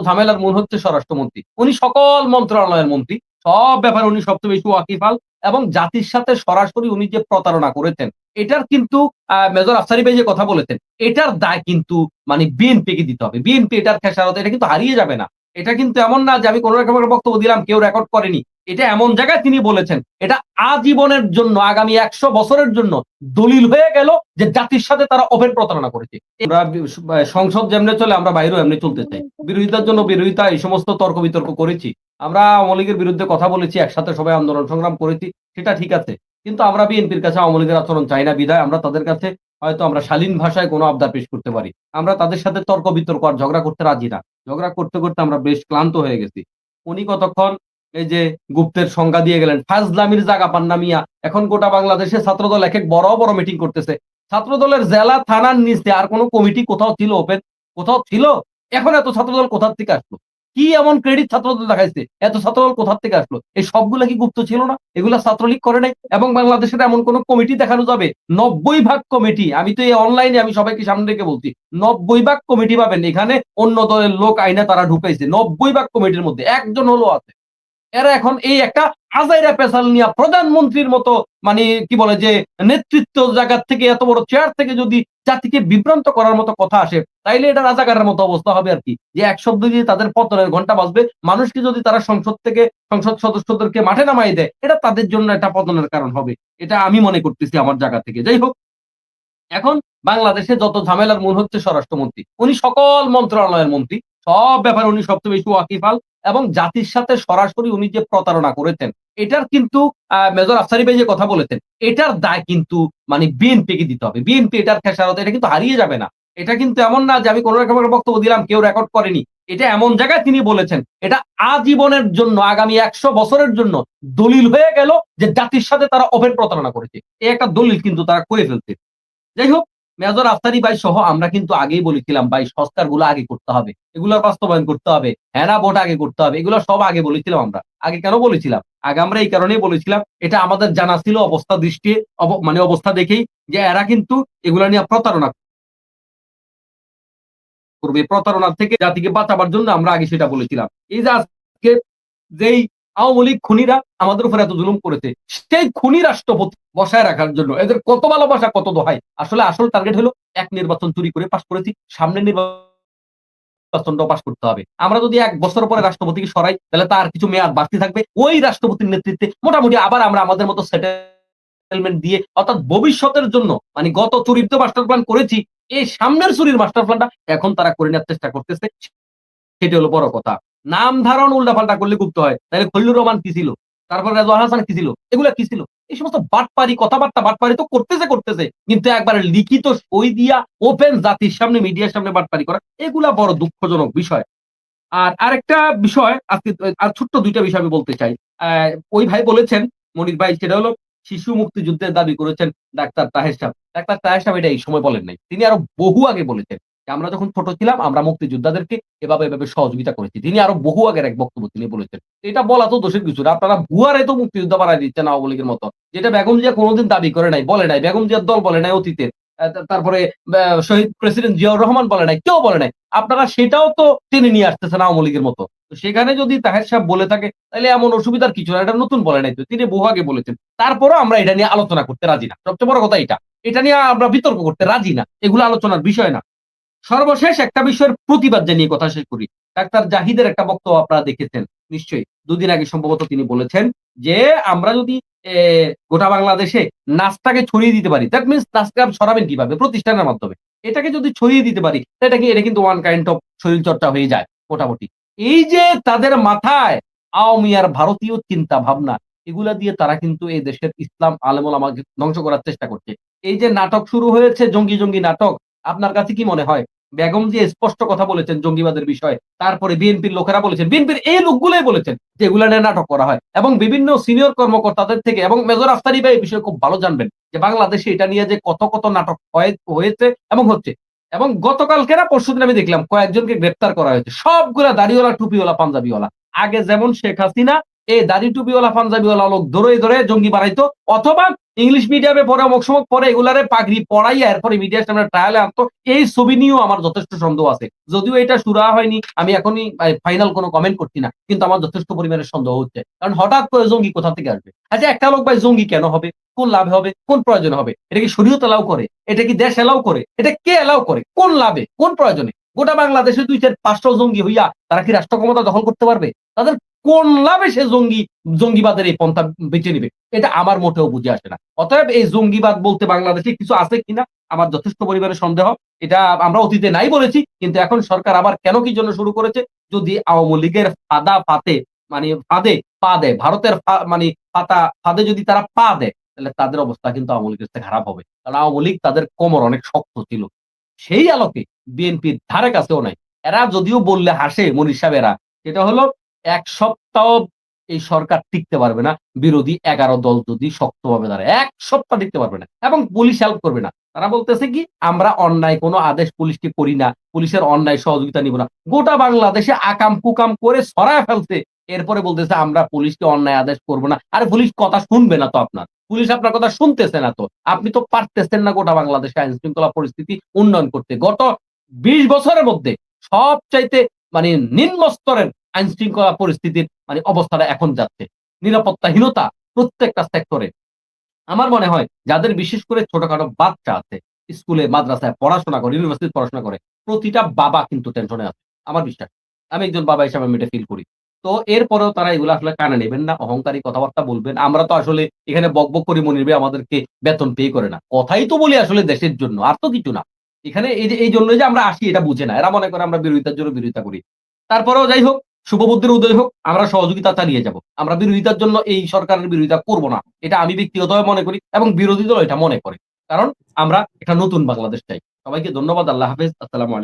ঝামেলার মূল হচ্ছে স্বরাষ্ট্রমন্ত্রী। উনি সকল মন্ত্রণালয়ের মন্ত্রী। সব ব্যাপারে উনি সবচেয়ে বেশি ওয়াকিবহাল এবং জাতির সাথে সরাসরি উনি যে প্রতারণা করেছেন, এটার কিন্তু মেজর আফসারি ভাই যে কথা বলেছেন, এটার দায় কিন্তু মানে বিএনপিকে দিতে হবে। বিএনপি এটার খেসারত এটা কিন্তু হারিয়ে যাবে না। এটা কিন্তু এমন না যে আমি কোন রকম একটা বক্তব্য দিলাম, কেউ রেকর্ড করেনি। এটা এমন জায়গায় তিনি বলেছেন, এটা আজীবনের জন্য আগামী ১০০ বছরের জন্য দলিল হয়ে গেল যে জাতির সাথে তারা ওপেন প্রতারণা করেছে। আমরা সংসদ যেমনে চলে আমরা বাইরেও এমনি চলতে চাই। বিরোধিতার জন্য বিরোধিতা এই সমস্ত তর্ক বিতর্ক করেছি। আমরা আওয়ামী লীগের বিরুদ্ধে কথা বলেছি, একসাথে সবাই আন্দোলন সংগ্রাম করেছি। সেটা ঠিক আছে। কিন্তু আমরা বিএনপির কাছে আওয়ামী লীগের আচরণ চাই না বিধায় আমরা তাদের কাছে হয়তো আমরা শালীন ভাষায় কোনো আবদার পেশ করতে পারি। আমরা তাদের সাথে তর্ক বিতর্ক আর ঝগড়া করতে রাজি না। ঝগড়া করতে, করতে আমরা বেশ ক্লান্ত হয়ে গেছি। উনি কতক্ষণ এই যে গুপ্তের সংজ্ঞা দিয়ে গেলেন। ফাজলামির জাগা পান না মিয়া। এখন গোটা বাংলাদেশে ছাত্রদল একেক বড়, বড় মিটিং করতেছে। ছাত্রদলের জেলা থানার নিচে আর কোন কমিটি কোথাও ছিল ওপেন? কোথাও ছিল? এখন এত ছাত্রদল কোথা থেকে আসলো? কি এমন ক্রেডিট ছাত্রদল দেখাইছে? এত ছাত্রদল কোথা থেকে আসলো? এই সবগুলা কি গুপ্ত ছিল না? এগুলা ছাত্রলীগ করে নাই? এবং বাংলাদেশের এমন কোন কমিটি দেখানো যাবে ৯০ ভাগ কমিটি, আমি তো এই অনলাইনে আমি সবাইকে সামনে রেখে বলছি, ৯০ ভাগ কমিটি পাবেন এখানে অন্য দলের লোক আইনা তারা ঢুকাইছে। ৯০ ভাগ কমিটির মধ্যে একজন হলো আছে। এরা এখন এই একটা আজাইরা পেশাল নিয়া প্রধানমন্ত্রীর মতো মানে কি বলে যে নেতৃত্ব জায়গা থেকে এত বড় চেয়ার থেকে যদি জাতিকে বিভ্রান্ত করার মতো কথা আসে, তাইলে এটা রাজাকারের মতো অবস্থা হবে আর কি। যে এক শব্দ দিয়ে তাদের পতনের ঘন্টা বাজবে। মানুষকে যদি তারা সংসদ থেকে সংসদ সদস্যদেরকে মাঠে নামাই দেয়, এটা তাদের জন্য একটা পতনের কারণ হবে। এটা আমি মনে করতেছি আমার জায়গা থেকে। যাই হোক, এখন বাংলাদেশে যত ঝামেলার মূল হচ্ছে স্বরাষ্ট্রমন্ত্রী। উনি সকল মন্ত্রণালয়ের মন্ত্রী। সব ব্যাপারে উনি সবচেয়ে বেশি ওয়াকিবহাল এবং জাতির সাথে সরাসরি উনি যে প্রতারণা করেছেন, এটার কিন্তু মেজর আফসারি ভাই যে কথা বলেছেন, এটার দায় কিন্তু মানে বিএনপিকে দিতে হবে। বিএনপি এটার খেসারত এটা কিন্তু হারিয়ে যাবে না। এটা কিন্তু এমন না যে আমি কোন রকম একটা বক্তব্য দিলাম, কেউ রেকর্ড করেনি। এটা এমন জায়গায় তিনি বলেছেন, এটা আজীবনের জন্য আগামী ১০০ বছরের জন্য দলিল হয়ে গেল যে জাতির সাথে তারা ওপেন প্রতারণা করেছে। এই একটা দলিল কিন্তু তারা করে ফেলছে। যাই হোক, মেজর আফতারি ভাই সহ আমরা কিন্তু আগেই বলেছিলাম ভাই সংস্কারগুলো আগে করতে হবে। এগুলোর বাস্তবায়ন করতে হবে। হেনা ভোট আগে করতে হবে। এগুলো সব আগে বলেছিলাম আমরা। আগে কেন বলেছিলাম? আগে আমরা এই কারণেই বলেছিলাম, এটা আমাদের জানা ছিল অবস্থা দৃষ্টি মানে অবস্থা দেখেই যে এরা কিন্তু এগুলা নিয়ে প্রতারণা করবে। প্রতারণা থেকে জাতিকে বাঁচাবার জন্য আমরা আগে সেটা বলেছিলাম। এই যে আজকে যেই আওয়ামী লীগ খুনিরা আমাদের উপর এত জুলুম করেছে, সেই খুনি রাষ্ট্রপতি বসায় রাখার জন্য এদের কত ভালোবাসা, কত দোহাই। আসলে আসল টার্গেট হলো এক নির্বাচন চুরি করে পাস করেছি। সামনের নির্বাচনটাও পাস করতে হবে। আমরা যদি ১ বছর পরে রাষ্ট্রপতিকে সরাই, তাহলে তার কিছু মেয়াদ বাড়তি থাকবে। ওই রাষ্ট্রপতির নেতৃত্বে মোটামুটি আবার আমরা আমাদের মতো সেটেলমেন্ট দিয়ে অর্থাৎ ভবিষ্যতের জন্য মানে গত চুরির তো মাস্টার প্ল্যান করেছি। এই সামনের চুরির মাস্টার প্ল্যানটা এখন তারা করে নেওয়ার চেষ্টা করতেছে। সেটা হলো বড় কথা। নাম ধারণ উল্টাপাল্টা করলে গুপ্ত হয়। তাইলে খলিলুর রহমান কি ছিল? তারপর রেজওয়ান হাসান কি ছিল? এগুলা কি ছিল? এই সমস্ত বাটপারি কথাবার্তা বাটপারি তো করতেছে। কিন্তু একবারে লিখিত সই দিয়া ওপেন জাতির সামনে মিডিয়ার সামনে বাটপারি করা এগুলা বড় দুঃখজনক বিষয়। আর আরেকটা বিষয় আজকে আর ছোট্ট ২ টা বিষয় আমি বলতে চাই। ওই ভাই বলেছেন, মনির ভাই, সেটা হলো শিশু মুক্তিযুদ্ধের দাবি করেছেন ডাক্তার তাহের সাহেব। ডাক্তার তাহের সাহেব এটা এই সময় বলেন নাই। তিনি আরো বহু আগে বলেছেন যে, আমরা যখন ছোট ছিলাম আমরা মুক্তিযোদ্ধাদেরকে এভাবে সহযোগিতা করেছি। তিনি আরো বহু আগের এক বক্তব্য তিনি বলেছেন। এটা বলা তো দোষের কিছু না। আপনারা ভুয়ারে তো মুক্তিযোদ্ধা বানায় দিচ্ছেন আওয়ামী লীগের মতো। যেটা বেগম জিয়া কোনদিন দাবি করে নাই, বলে নাই। বেগম জিয়ার দল বলে নাই অতীতে। তারপরে শহীদ প্রেসিডেন্ট জিয়াউর রহমান বলে নাই, কেউ বলে নাই। আপনারা সেটাও তো টেনে নিয়ে আসতেছেন আওয়ামী লীগের মতো। তো সেখানে যদি তাহের সাহেব বলে থাকে তাহলে এমন অসুবিধার কিছু না। এটা নতুন বলে নাই তো। তিনি বহু আগে বলেছেন। তারপরেও আমরা এটা নিয়ে আলোচনা করতে রাজি না। সবচেয়ে বড় কথা এটা। এটা নিয়ে আমরা বিতর্ক করতে রাজি না। এগুলো আলোচনার বিষয় না। সর্বশেষ একটা বিষয়ের প্রতিবাদ জানিয়ে কথা শেষ করি। ডাক্তার জাহিদের একটা বক্তব্য আপনারা দেখেছেন নিশ্চয়ই। ২ দিন আগে সম্ভবত তিনি বলেছেন যে, আমরা যদি গোটা বাংলাদেশে নাচটাকে ছড়িয়ে দিতে পারি, দ্যাট মিনস নাচকে ছড়াবেন কিভাবে? প্রতিষ্ঠানের মাধ্যমে। এটাকে যদি ছড়িয়ে দিতে পারি, এটা কিন্তু ওয়ান কাইন্ড অফ শরীরচর্চা হয়ে যায় মোটামুটি। এই যে তাদের মাথায় আওয়ামী আর ভারতীয় চিন্তা ভাবনা, এগুলা দিয়ে তারা কিন্তু এই দেশের ইসলাম আলেম ওলামাকে ধ্বংস করার চেষ্টা করছে। এই যে নাটক শুরু হয়েছে জঙ্গি নাটক, আপনার কাছে কি মনে হয়? বেগম যে স্পষ্ট কথা বলেছেন জঙ্গিবাদের বিষয়ে। তারপরে বিএনপির লোকেরা বলেছেন, বিএনপির এই লোকগুলাই বলেছেন যে এগুলা নিয়ে নাটক করা হয়। এবং বিভিন্ন সিনিয়র কর্মকর্তাদের থেকে এবং মেজর আফতারি ভাই এই বিষয়ে খুব ভালো জানবেন যে বাংলাদেশে এটা নিয়ে যে কত নাটক হয়েছে এবং হচ্ছে। এবং গতকালকে না পরশুদিন আমি দেখলাম কয়েকজনকে গ্রেপ্তার করা হয়েছে। সবগুলা দাড়িওয়ালা, টুপিওয়ালা, পাঞ্জাবিওয়ালা। আগে যেমন শেখ হাসিনা এই দাড়ি টুপিওয়ালা পাঞ্জাবিওয়ালা লোক ধরে ধরে জঙ্গি বানাইতো, অথবা ইংলিশ মিডিয়ামে পড়ে অমুক সমক পরে এগুলারে পাগড়ি পড়াইয়া এরপরে মিডিয়ার সামনে ট্রায়ালে আনতো। এই ছবি নিয়েও আমার যথেষ্ট সন্দেহ আছে। যদিও এটা সুরা হয়নি, আমি এখনই ফাইনাল কোনো কমেন্ট করছি না, কিন্তু আমার যথেষ্ট পরিমাণে সন্দেহ হচ্ছে। কারণ হঠাৎ করে জঙ্গি কোথা থেকে আসবে? আচ্ছা, একটা লোক ভাই জঙ্গি কেন হবে? কোন লাভে হবে? কোন প্রয়োজনে হবে? এটা কি শরীয়ত এলাও করে? এটা কি দেশ এলাও করে? এটা কে এলাও করে? কোন লাভে? কোন প্রয়োজনে? গোটা বাংলাদেশে ২-৪-৫টা জঙ্গি হইয়া তারা কি রাষ্ট্র ক্ষমতা দখল করতে পারবে? তাদের কোন লাভে সে জঙ্গিবাদের এই পন্থা বেছে নিবে? এটা আমার মোটেও বুঝে আসে না। অতএব এই জঙ্গিবাদ বলতে বাংলাদেশে কিছু আছে কিনা আমার যথেষ্ট পরিমাণে সন্দেহ। এটা আমরা অতীতে নাই বলেছি, কিন্তু এখন সরকার আবার কেন কি জন্য শুরু করেছে? যদি আওয়ামী লীগের ফাঁদে পা দেয়, ভারতের ফাঁদে যদি তারা পা দেয়, তাহলে তাদের অবস্থা কিন্তু আওয়ামী লীগের চেয়ে খারাপ হবে। কারণ আওয়ামী লীগ তাদের কোমর অনেক শক্ত ছিল। সেই আলোকে বিএনপির ধারে কাছেও নাই। এরা যদিও বললে হাসে মনির সাহেব এরা, সেটা হলো ১ সপ্তাহ এই সরকার টিকতে পারবে না। বিরোধী ১১ দল যদি শক্তভাবে দাঁড়ায়। ১ সপ্তাহ টিকতে পারবে না। এবং পুলিশ হেল্প করবে না। তারা বলতেছে কি, আমরা অন্যায় কোন আদেশ পুলিশকে করি না। পুলিশের অন্যায় সহযোগিতা নিব না। গোটা বাংলাদেশে আকাম কুকাম করে ছড়ায় ফেলছে। এরপরে বলতেছে আমরা পুলিশকে অন্যায় আদেশ করব না। আরে পুলিশ কথা শুনবে না তো আপনার। পুলিশ আপনার কথা শুনতেছে না তো। আপনি তো পারতেছেন না গোটা বাংলাদেশে আইন শৃঙ্খলা পরিস্থিতি উন্নয়ন করতে। গত ২০ বছরের মধ্যে সবচাইতে নিম্ন স্তরের আইন শৃঙ্খলা পরিস্থিতির অবস্থাটা এখন যাচ্ছে। নিরাপত্তাহীনতা প্রত্যেকটা সেক্টরে। আমার মনে হয় যাদের বিশেষ করে ছোটখাটো বাচ্চা আছে, স্কুলে মাদ্রাসায় পড়াশোনা করে, ইউনিভার্সিটিতে পড়াশোনা করে, প্রতিটা বাবা কিন্তু টেনশনে আছে। আমার বিশ্বাস। আমি একজন বাবা হিসাবে আমি এটা ফিল করি। তো এরপরেও তারা এগুলো আসলে কানে নেবেন না। অহংকারী কথাবার্তা বলবেন। আমরা তো আসলে এখানে বকবক করি, মনির ভাই আমাদেরকে বেতন পে করে না। কথাই তো বলি আসলে দেশের জন্য। আর তো কিছু না। এখানে এই জন্যই যে আমরা আসি এটা বুঝে না। এরা মনে করে আমরা বিরোধিতার জন্য বিরোধিতা করি। তারপরেও যাই হোক, শুভবুদ্ধির উদয় হোক, আমরা সহযোগিতা চালিয়ে যাব। আমরা বিরোধিতার জন্য এই সরকারের বিরোধিতা করব না। এটা আমি ব্যক্তিগতভাবে মনে করি এবং বিরোধী দল এটা মনে করে। কারণ আমরা একটা নতুন বাংলাদেশ চাই। সবাইকে ধন্যবাদ। আল্লাহ হাফেজ। আসসালামু আলাইকুম।